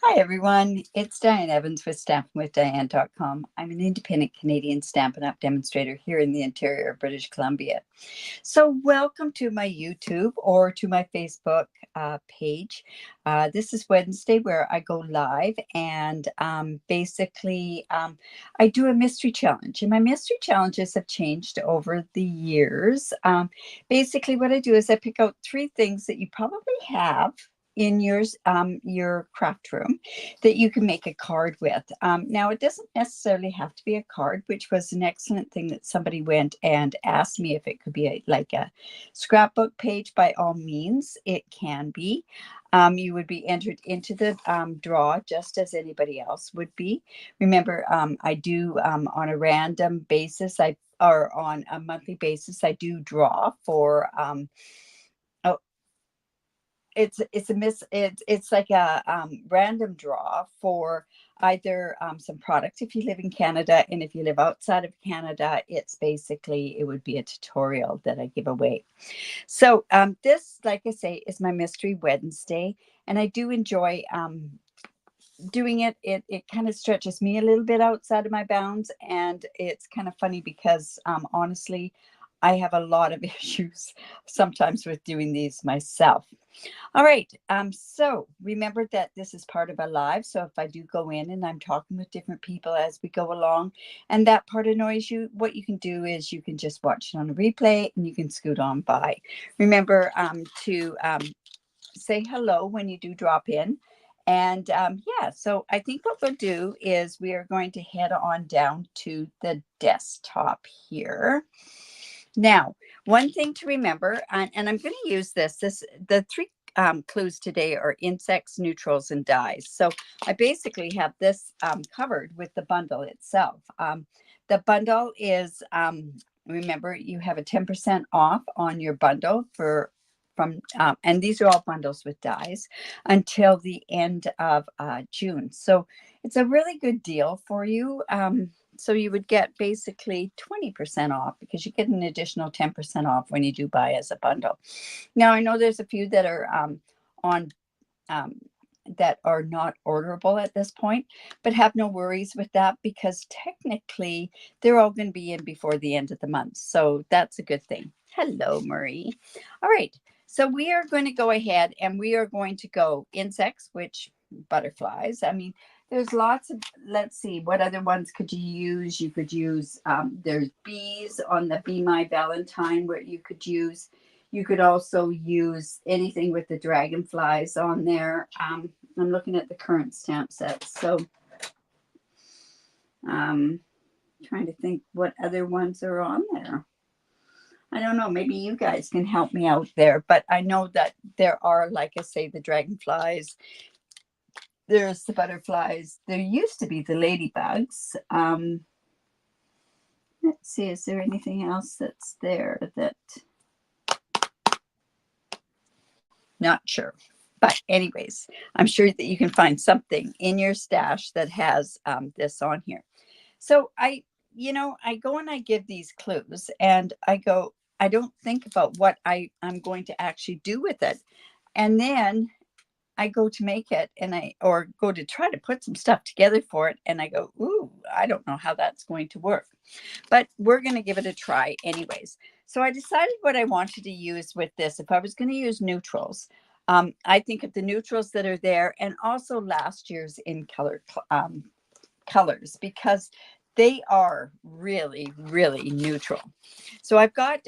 Hi, everyone. It's Diane Evans with stampinwithdiane.com. I'm an independent Canadian Stampin' Up demonstrator here in the interior of British Columbia. So welcome to my YouTube or to my Facebook page. This is Wednesday where I go live and I do a mystery challenge. And my mystery challenges have changed over the years. Basically what I do is I pick out three things that you probably have in your craft room that you can make a card with. Now, it doesn't necessarily have to be a card, which was an excellent thing that somebody went and asked me if it could be like a scrapbook page. By all means, it can be. You would be entered into the draw just as anybody else would be. Remember, I do on a random basis, or on a monthly basis, I do draw for it's like a random draw for either some product if you live in Canada, and if you live outside of Canada, it would be a tutorial that I give away. So this, like I say, is my Mystery Wednesday, and I do enjoy doing it. It kind of stretches me a little bit outside of my bounds, and it's kind of funny because honestly, I have a lot of issues sometimes with doing these myself. All right. So remember that this is part of a live. So if I do go in and I'm talking with different people as we go along, and that part annoys you, what you can do is you can just watch it on a replay and you can scoot on by. Remember to say hello when you do drop in. And yeah, so I think what we'll do is we are going to head on down to the desktop here. Now, one thing to remember, and I'm going to use the three clues today are insects, neutrals, and dyes. So I basically have this covered with the bundle itself. The bundle is, remember, you have a 10% off on your bundle and these are all bundles with dyes until the end of June. So it's a really good deal for you. So you would get basically 20% off because you get an additional 10% off when you do buy as a bundle. Now, I know there's a few that are on um, that are not orderable at this point, but have no worries with that because technically they're all going to be in before the end of the month. So that's a good thing. Hello, Marie. All right. So we are going to go ahead and we are going to go insects, which butterflies. I mean, there's lots of, let's see, what other ones could you use? You could use, there's bees on the Be My Valentine where you could use. You could also use anything with the dragonflies on there. I'm looking at the current stamp sets. So trying to think what other ones are on there. I don't know. Maybe you guys can help me out there. But I know that there are, like I say, the dragonflies. There's the butterflies. There used to be the ladybugs. Let's see. Is there anything else that's there that... Not sure. But anyways, I'm sure that you can find something in your stash that has this on here. So I go and I give these clues and I don't think about what I'm going to actually do with it. And then I go to make it or go to try to put some stuff together for it. And I go, ooh, I don't know how that's going to work, but we're going to give it a try anyways. So I decided what I wanted to use with this. If I was going to use neutrals, I think of the neutrals that are there and also last year's in colors because they are really, really neutral. So I've got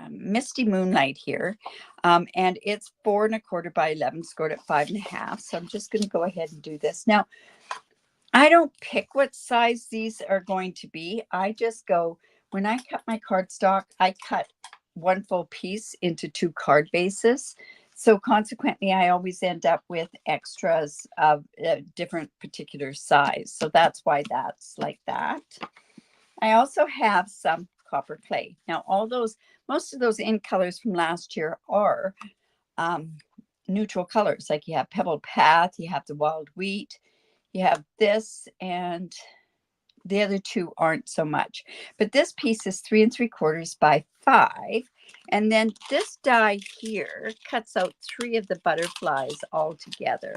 Misty Moonlight here, and it's 4¼ by 11, scored at 5½. So I'm just going to go ahead and do this. Now, I don't pick what size these are going to be. I just go, when I cut my cardstock, I cut one full piece into 2 card bases. So consequently, I always end up with extras of a different particular size. So that's why that's like that. I also have some copper clay. Now, most of those in colors from last year are neutral colors. Like you have Pebbled Path, you have the Wild Wheat, you have this, and the other two aren't so much. But this piece is 3¾ by 5. And then this die here cuts out 3 of the butterflies all together.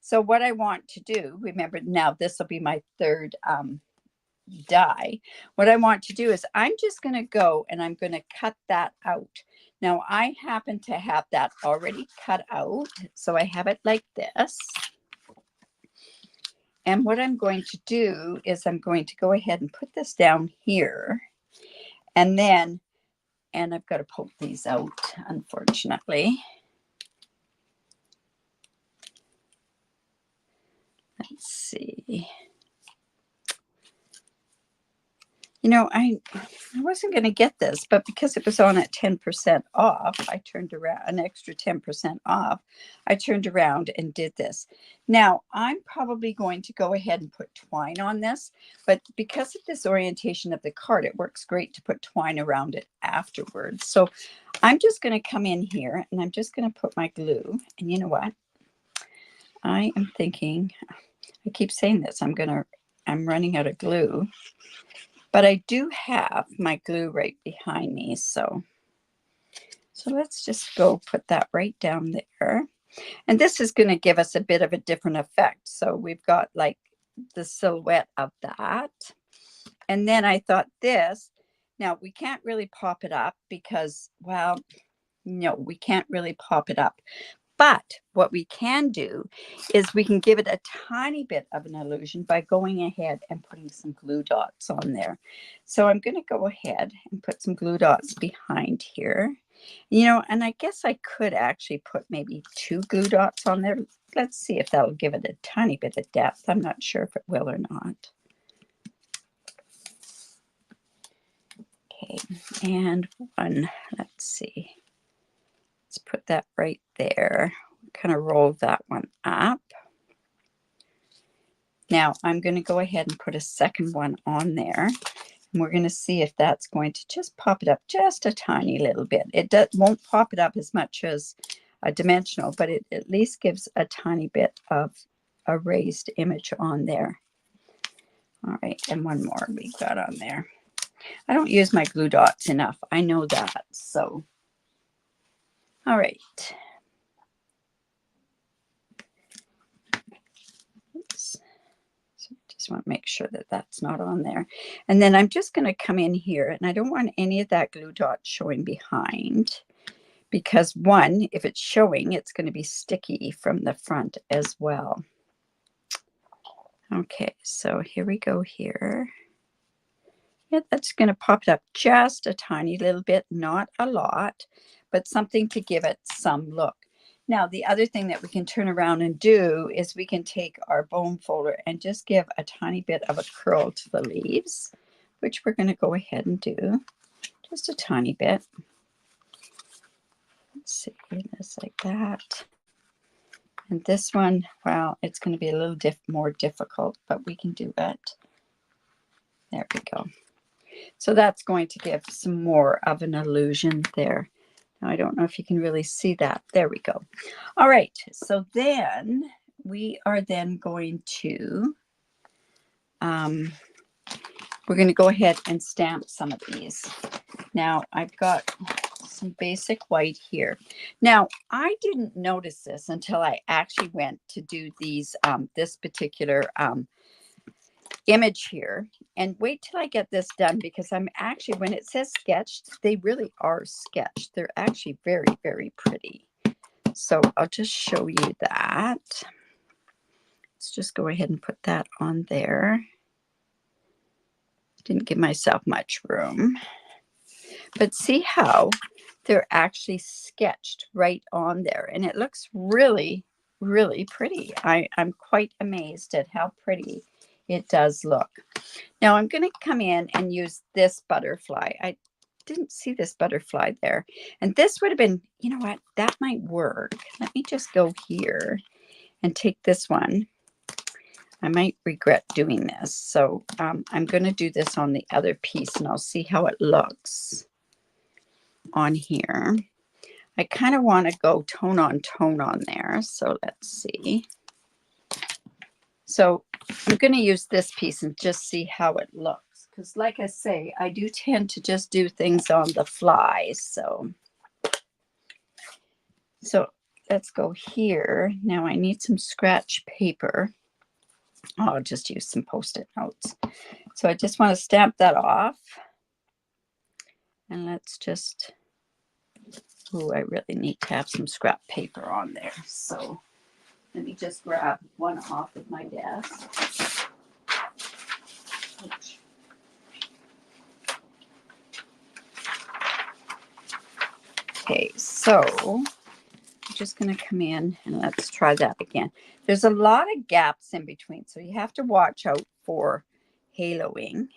So what I want to do, remember now this will be my third die. What I want to do is I'm just going to go and I'm going to cut that out. Now I happen to have that already cut out. So I have it like this. And what I'm going to do is I'm going to go ahead and put this down here. And then, and I've got to poke these out, unfortunately. Let's see. You know, I wasn't going to get this, but because it was on at 10% off, I turned around, an extra 10% off. I turned around and did this. Now, I'm probably going to go ahead and put twine on this, but because of this orientation of the card, it works great to put twine around it afterwards. So I'm just going to come in here and I'm just going to put my glue. And you know what? I am thinking, I keep saying this, I'm running out of glue. But I do have my glue right behind me. So let's just go put that right down there. And this is going to give us a bit of a different effect. So we've got like the silhouette of that. And then I thought this, now we can't really pop it up because, well, no, we can't really pop it up. But what we can do is we can give it a tiny bit of an illusion by going ahead and putting some glue dots on there. So I'm going to go ahead and put some glue dots behind here. You know, and I guess I could actually put maybe 2 glue dots on there. Let's see if that'll give it a tiny bit of depth. I'm not sure if it will or not. Okay, and 1, let's see. Let's put that right there. Kind of roll that one up. Now I'm going to go ahead and put a second one on there. And we're going to see if that's going to just pop it up just a tiny little bit. It won't pop it up as much as a dimensional, but it at least gives a tiny bit of a raised image on there. All right, and one more we've got on there. I don't use my glue dots enough. I know that. So, all right. Oops. So just want to make sure that that's not on there. And then I'm just going to come in here, and I don't want any of that glue dot showing behind because, one, if it's showing, it's going to be sticky from the front as well. Okay, so here we go here. Yeah, that's going to pop it up just a tiny little bit, not a lot, but something to give it some look. Now, the other thing that we can turn around and do is we can take our bone folder and just give a tiny bit of a curl to the leaves, which we're going to go ahead and do just a tiny bit. Let's see, this like that. And this one, well, it's going to be a little more difficult, but we can do it. There we go. So that's going to give some more of an illusion there. Now, I don't know if you can really see that. There we go. All right. So then we are then going to, we're going to go ahead and stamp some of these. Now, I've got some basic white here. Now, I didn't notice this until I actually went to do these, this particular image here, and wait till I get this done because I'm actually, when it says sketched, they really are sketched. They're actually very, very pretty. So I'll just show you that. Let's just go ahead and put that on there. Didn't give myself much room, but see how they're actually sketched right on there, and it looks really, really pretty. I'm quite amazed at how pretty it does look. Now I'm going to come in and use this butterfly. I didn't see this butterfly there. And this would have been, you know what, that might work. Let me just go here and take this one. I might regret doing this. So I'm going to do this on the other piece and I'll see how it looks on here. I kind of want to go tone on there. So let's see. So I'm going to use this piece and just see how it looks. Because like I say, I do tend to just do things on the fly. So let's go here. Now I need some scratch paper. I'll just use some Post-it notes. So I just want to stamp that off. And let's just, oh, I really need to have some scrap paper on there. So let me just grab one off of my desk. Ouch. Okay, so I'm just going to come in and let's try that again. There's a lot of gaps in between, so you have to watch out for haloing.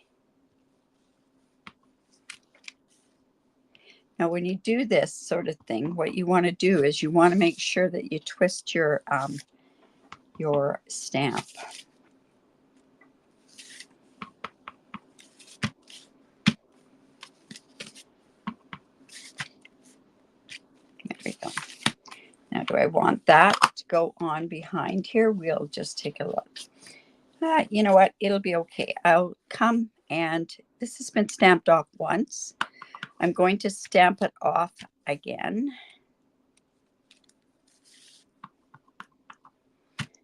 Now, when you do this sort of thing, what you want to do is you want to make sure that you twist your stamp. There we go. Now, do I want that to go on behind here? We'll just take a look. You know what? It'll be okay. I'll come and this has been stamped off once. I'm going to stamp it off again.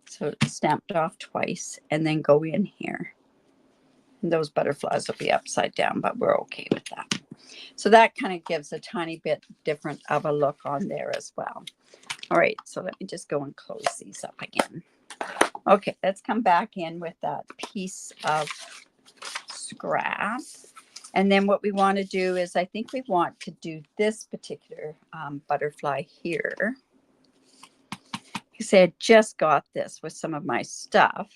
So it's stamped off twice and then go in here. And those butterflies will be upside down, but we're okay with that. So that kind of gives a tiny bit different of a look on there as well. All right, so let me just go and close these up again. Okay, let's come back in with that piece of scrap. And then what we want to do is I think we want to do this particular butterfly here. You say I just got this with some of my stuff.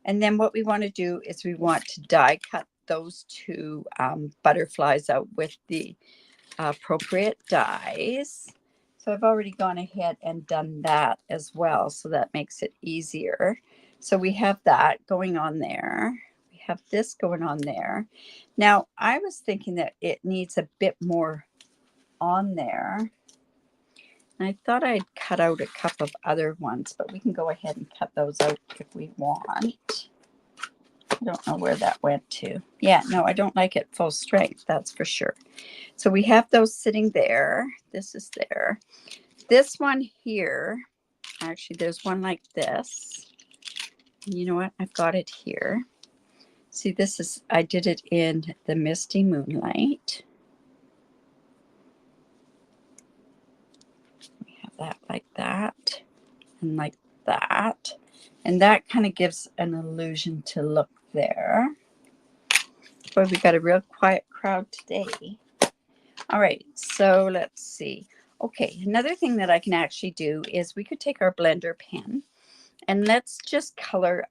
And then what we want to do is we want to die cut those two butterflies out with the appropriate dies. So I've already gone ahead and done that as well. So that makes it easier. So we have that going on there. We have this going on there. Now, I was thinking that it needs a bit more on there. And I thought I'd cut out a couple of other ones, but we can go ahead and cut those out if we want. I don't know where that went to. Yeah, no, I don't like it full strength, that's for sure. So we have those sitting there. This is there. This one here, actually, there's one like this. You know what? I've got it here. See, this is, I did it in the Misty Moonlight. We have that like that and like that. And that kind of gives an illusion to look there. Boy, we got a real quiet crowd today. All right, so let's see. Okay, another thing that I can actually do is we could take our blender pen and let's just color.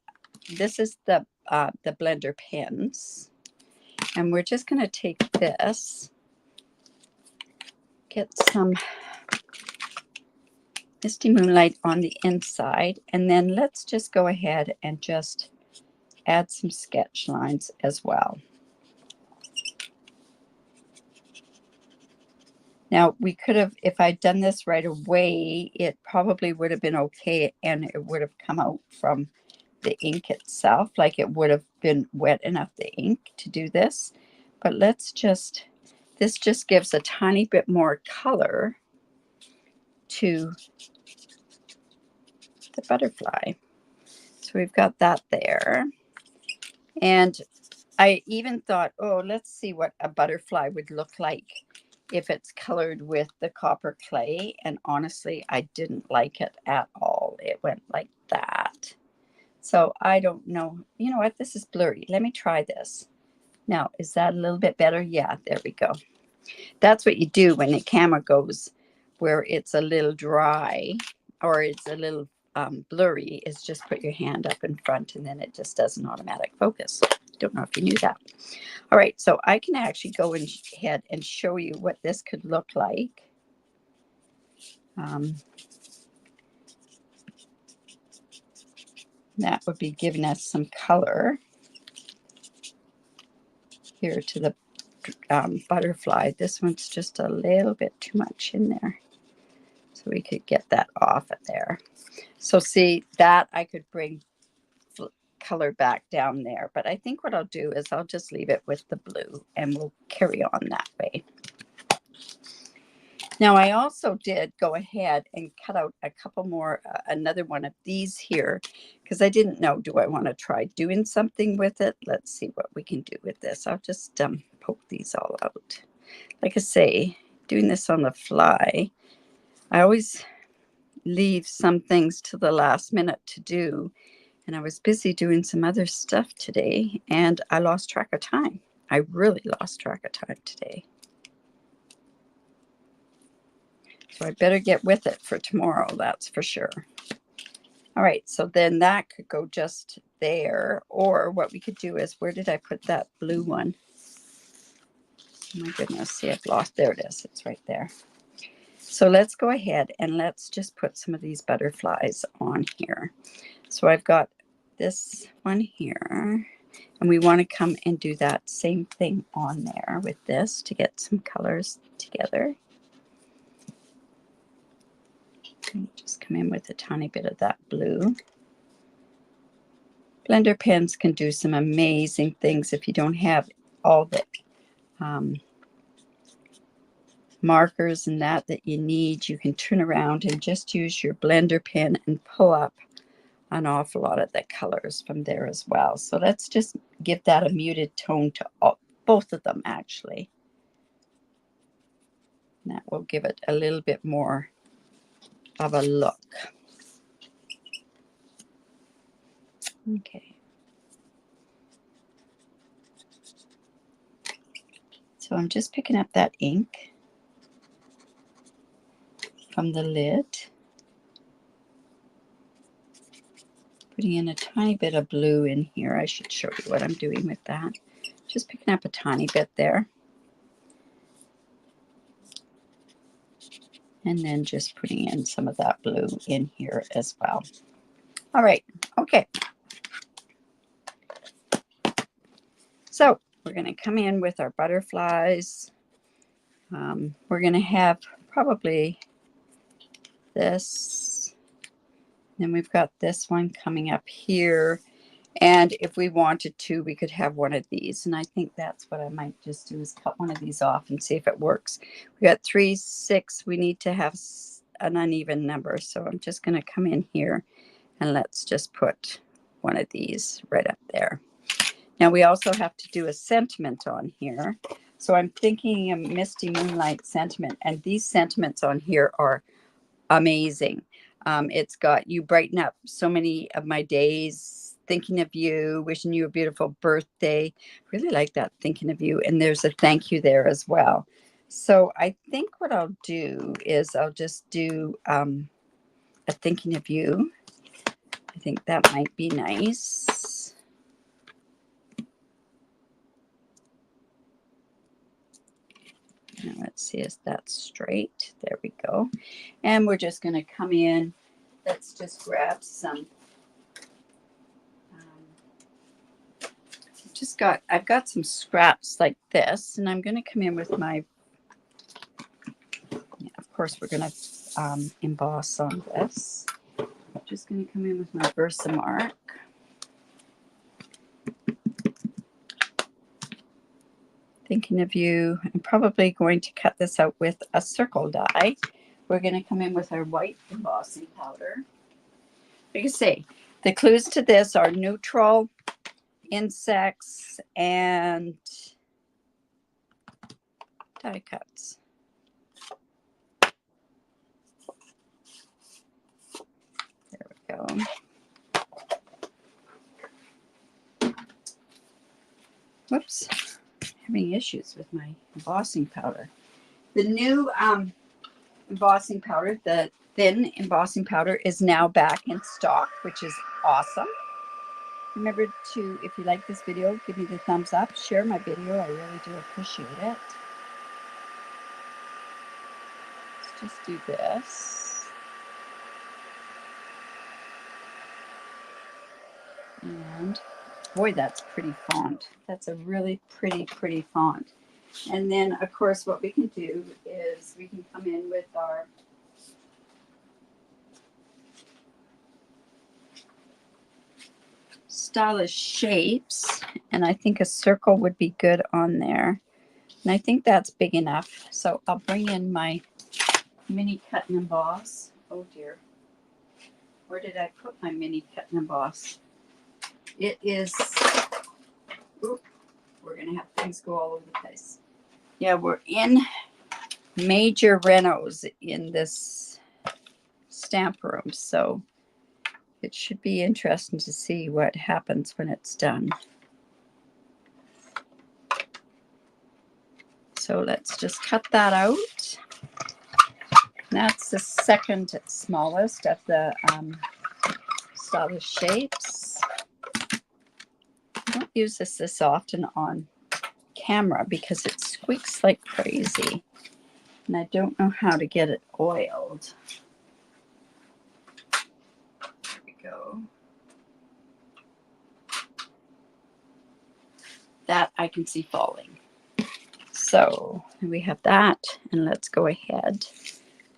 This is the blender pens. And we're just going to take this, get some Misty Moonlight on the inside, and then let's just go ahead and just add some sketch lines as well. Now, we could have, if I'd done this right away, it probably would have been okay, and it would have come out from the ink itself, like it would have been wet enough, the ink, to do this. But let's just, this just gives a tiny bit more color to the butterfly. So we've got that there. And I even thought, oh, let's see what a butterfly would look like if it's colored with the copper clay. And honestly, I didn't like it at all. It went like that. So I don't know. You know what? This is blurry. Let me try this. Now, is that a little bit better? Yeah, there we go. That's what you do when the camera goes where it's a little dry or it's a little blurry, is just put your hand up in front and then it just does an automatic focus. Don't know if you knew that. All right, so I can actually go ahead and show you what this could look like. That would be giving us some color here to the butterfly. This one's just a little bit too much in there. So we could get that off of there. So see, that I could bring color back down there. But I think what I'll do is I'll just leave it with the blue and we'll carry on that way. Now I also did go ahead and cut out a couple more, another one of these here, because I didn't know, do I want to try doing something with it? Let's see what we can do with this. I'll just poke these all out. Like I say, doing this on the fly, I always leave some things to the last minute to do. And I was busy doing some other stuff today, and I lost track of time. I really lost track of time today. So I better get with it for tomorrow, that's for sure. All right, so then that could go just there. Or what we could do is, where did I put that blue one? Oh my goodness, see, I've lost, there it is, it's right there. So let's go ahead and let's just put some of these butterflies on here. So I've got this one here, and we want to come and do that same thing on there with this to get some colors together. And just come in with a tiny bit of that blue. Blender pens can do some amazing things if you don't have all the markers and that you need. You can turn around and just use your blender pen and pull up an awful lot of the colors from there as well. So let's just give that a muted tone to both of them, actually. And that will give it a little bit more of a look. Okay. So I'm just picking up that ink from the lid, putting in a tiny bit of blue in here. I should show you what I'm doing with that. Just picking up a tiny bit there. And then just putting in some of that blue in here as well. All right, okay. So we're going to come in with our butterflies. We're going to have probably this. Then we've got this one coming up here. And if we wanted to, we could have one of these. And I think that's what I might just do, is cut one of these off and see if it works. We got 3, 6. We need to have an uneven number. So I'm just going to come in here and let's just put one of these right up there. Now we also have to do a sentiment on here. So I'm thinking a Misty Moonlight sentiment. And these sentiments on here are amazing. It's got, you brighten up so many of my days, thinking of you, wishing you a beautiful birthday. Really like that, thinking of you. And there's a thank you there as well. So I think what I'll do is I'll just do a thinking of you. I think that might be nice. Now let's see, is that straight? There we go. And we're just going to come in. Let's just grab some. I've got some scraps like this, and I'm going to come in with my. Yeah, of course, we're going to emboss on this. I'm just going to come in with my Versamark. Thinking of you. I'm probably going to cut this out with a circle die. We're going to come in with our white embossing powder. Like I say, the clues to this are neutral, insects, and die cuts. There we go. Whoops. Having issues with my embossing powder. The new embossing powder, the thin embossing powder, is now back in stock, which is awesome. Remember to, if you like this video, give me the thumbs up, share my video. I really do appreciate it. Let's just do this. And boy, that's pretty font. That's a really pretty font. And then, of course, what we can do is we can come in with our stylish shapes. And I think a circle would be good on there. And I think that's big enough. So I'll bring in my mini cut and emboss. Oh dear. Where did I put my mini cut and emboss? It is, oop, we're going to have things go all over the place. Yeah, we're in major renos in this stamp room, so it should be interesting to see what happens when it's done. So let's just cut that out. That's the second smallest of the stylish shapes. I don't use this often on camera because it squeaks like crazy. And I don't know how to get it oiled. There we go. That I can see falling. So we have that, and let's go ahead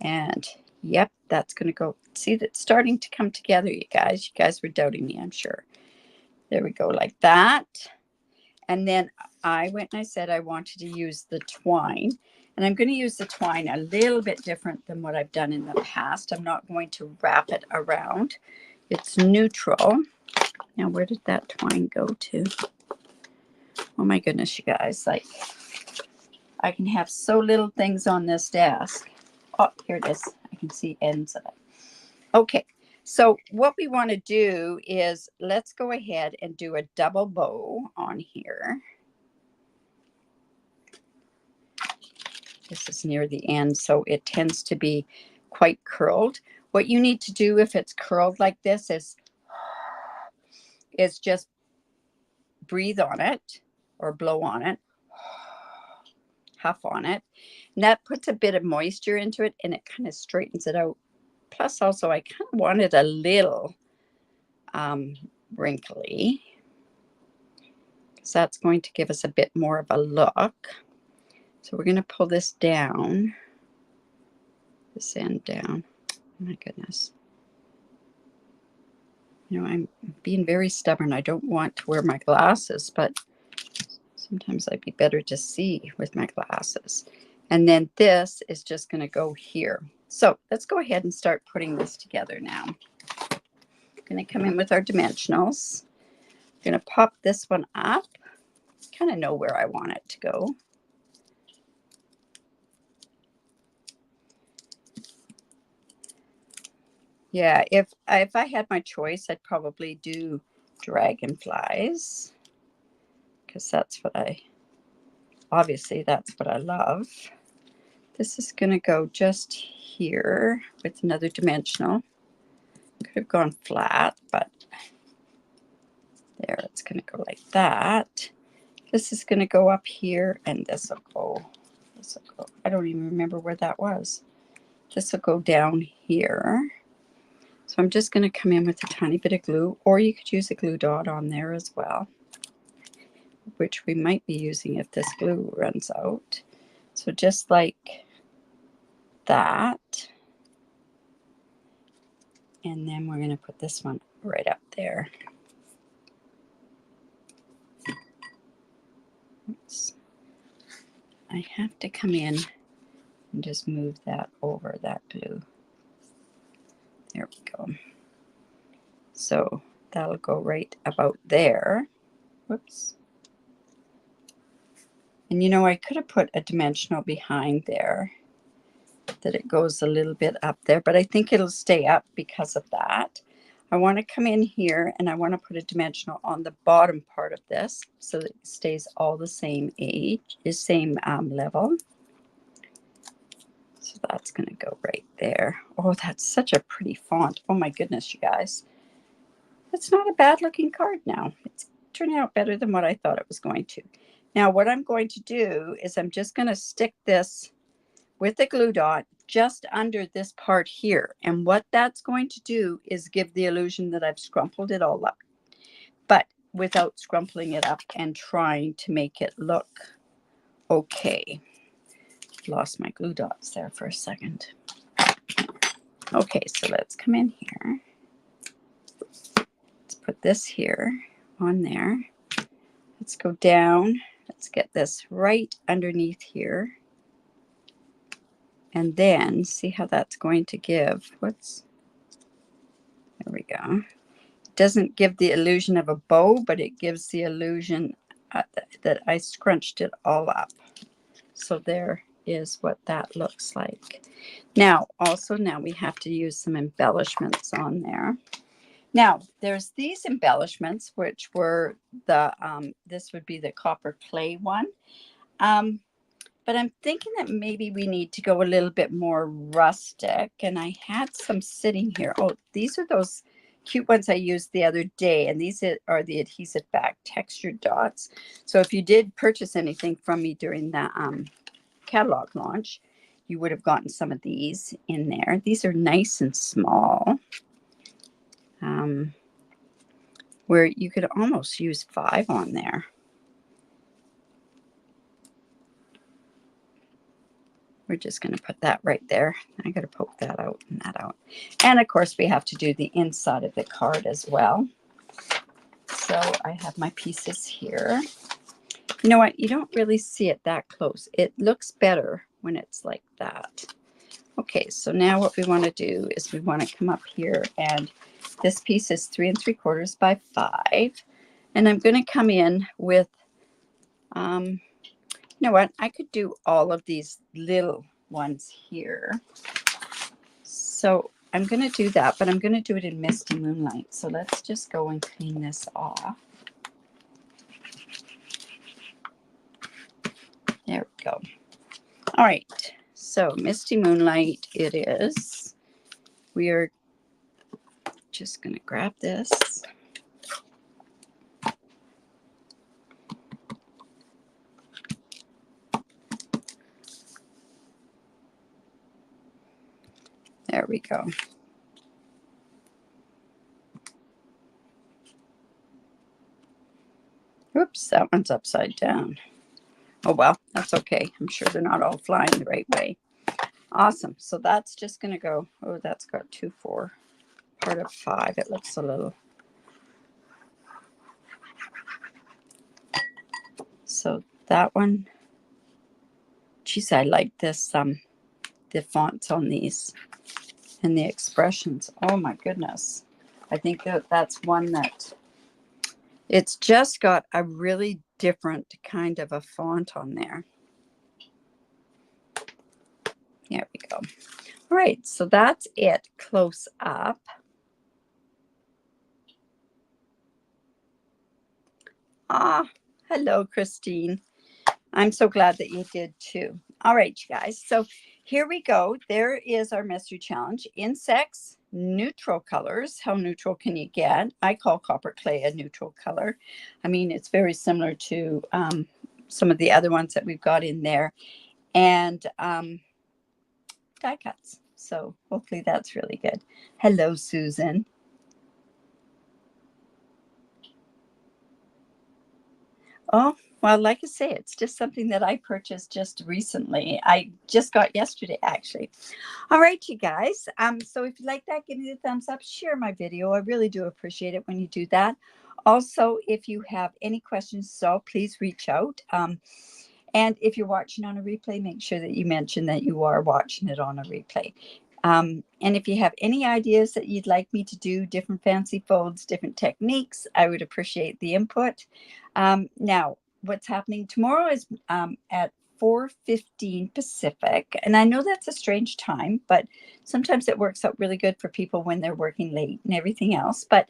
and yep, that's going to go. See, that's starting to come together, you guys. You guys were doubting me, I'm sure. There we go, like that. And then I went and I said I wanted to use the twine. And I'm going to use the twine a little bit different than what I've done in the past. I'm not going to wrap it around. It's neutral. Now, where did that twine go to? Oh my goodness, you guys. Like, I can have so little things on this desk. Oh, here it is. I can see ends of it. Okay, so what we want to do is let's go ahead and do a double bow on here. This is near the end, so it tends to be quite curled. What you need to do if it's curled like this is just breathe on it or blow on it, huff on it. And that puts a bit of moisture into it and it kind of straightens it out. Plus also I kind of want it a little wrinkly because that's going to give us a bit more of a look. So we're going to pull this down, this end down. Oh my goodness. You know, I'm being very stubborn. I don't want to wear my glasses, but sometimes I'd be better to see with my glasses. And then this is just going to go here. So let's go ahead and start putting this together now. I'm going to come in with our dimensionals. I'm going to pop this one up. Kind of know where I want it to go. Yeah, if I had my choice, I'd probably do dragonflies because that's what obviously that's what I love. This is going to go just here with another dimensional. Could have gone flat, but there, it's going to go like that. This is going to go up here, and this will go, I don't even remember where that was. This will go down here. So I'm just going to come in with a tiny bit of glue, or you could use a glue dot on there as well, which we might be using if this glue runs out. So just like that. And then we're going to put this one right up there. Oops. I have to come in and just move that over, that glue. There we go. So that'll go right about there. Whoops. And you know, I could have put a dimensional behind there that it goes a little bit up there, but I think it'll stay up because of that. I want to come in here and I want to put a dimensional on the bottom part of this so that it stays all the same age, the same level. So that's going to go right there. Oh, that's such a pretty font. Oh my goodness, you guys. It's not a bad looking card now. It's turning out better than what I thought it was going to. Now what I'm going to do is I'm just going to stick this with the glue dot just under this part here. And what that's going to do is give the illusion that I've scrumpled it all up, but without scrumpling it up and trying to make it look okay. Lost my glue dots there for a second. Okay, so let's come in here. Let's put this here on there. Let's go down. Let's get this right underneath here. And then see how that's going to give. There we go. It doesn't give the illusion of a bow, but it gives the illusion that I scrunched it all up. So there is what that looks like. Now we have to use some embellishments on there. Now there's these embellishments, which were the this would be the copper clay one. But I'm thinking that maybe we need to go a little bit more rustic. And I had some sitting here. Oh, these are those cute ones I used the other day. And these are the adhesive back textured dots. So if you did purchase anything from me during the catalog launch, you would have gotten some of these in there. These are nice and small. Where you could almost use 5 on there. We're just going to put that right there. I got to poke that out and that out. And of course, we have to do the inside of the card as well. So I have my pieces here. You know what? You don't really see it that close. It looks better when it's like that. Okay, so now what we want to do is we want to come up here, and this piece is 3 3/4 by 5. And I'm going to come in with, you know what? I could do all of these little ones here. So I'm going to do that, but I'm going to do it in Misty Moonlight. So let's just go and clean this off. There we go. All right. So Misty Moonlight it is. We are just going to grab this. There we go. Oops, that one's upside down. Oh, well, that's okay. I'm sure they're not all flying the right way. Awesome. So that's just going to go. Oh, that's got 2, 4. Part of 5. It looks a little. So that one. Geez, I like this. The fonts on these and the expressions. Oh my goodness. I think that's one that it's just got a really different kind of a font on there. There we go. All right, so that's it close up. Ah, hello, Christine. I'm so glad that you did too. All right, you guys. So here we go. There is our mystery challenge. Insects, neutral colors. How neutral can you get? I call copper clay a neutral color. I mean, it's very similar to some of the other ones that we've got in there. And die cuts. So hopefully that's really good. Hello, Susan. Oh, well, like I say, it's just something that I purchased just recently. I just got yesterday, actually. All right, you guys. So if you like that, give me the thumbs up, share my video. I really do appreciate it when you do that. Also, if you have any questions, so please reach out. And if you're watching on a replay, make sure that you mention that you are watching it on a replay. And if you have any ideas that you'd like me to do, different fancy folds, different techniques, I would appreciate the input. Now, what's happening tomorrow is at 4:15 Pacific. And I know that's a strange time, but sometimes it works out really good for people when they're working late and everything else. But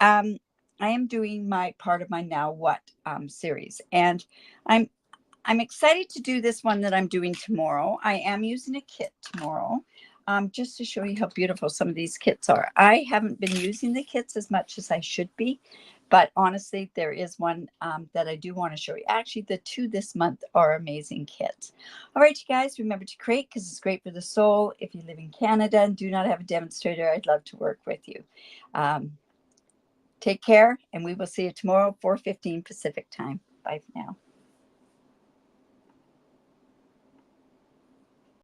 I am doing my part of my Now What series. And I'm excited to do this one that I'm doing tomorrow. I am using a kit tomorrow just to show you how beautiful some of these kits are. I haven't been using the kits as much as I should be, but honestly, there is one that I do want to show you. Actually, the 2 this month are amazing kits. All right, you guys, remember to create because it's great for the soul. If you live in Canada and do not have a demonstrator, I'd love to work with you. Take care, and we will see you tomorrow, 4:15 Pacific time. Bye for now.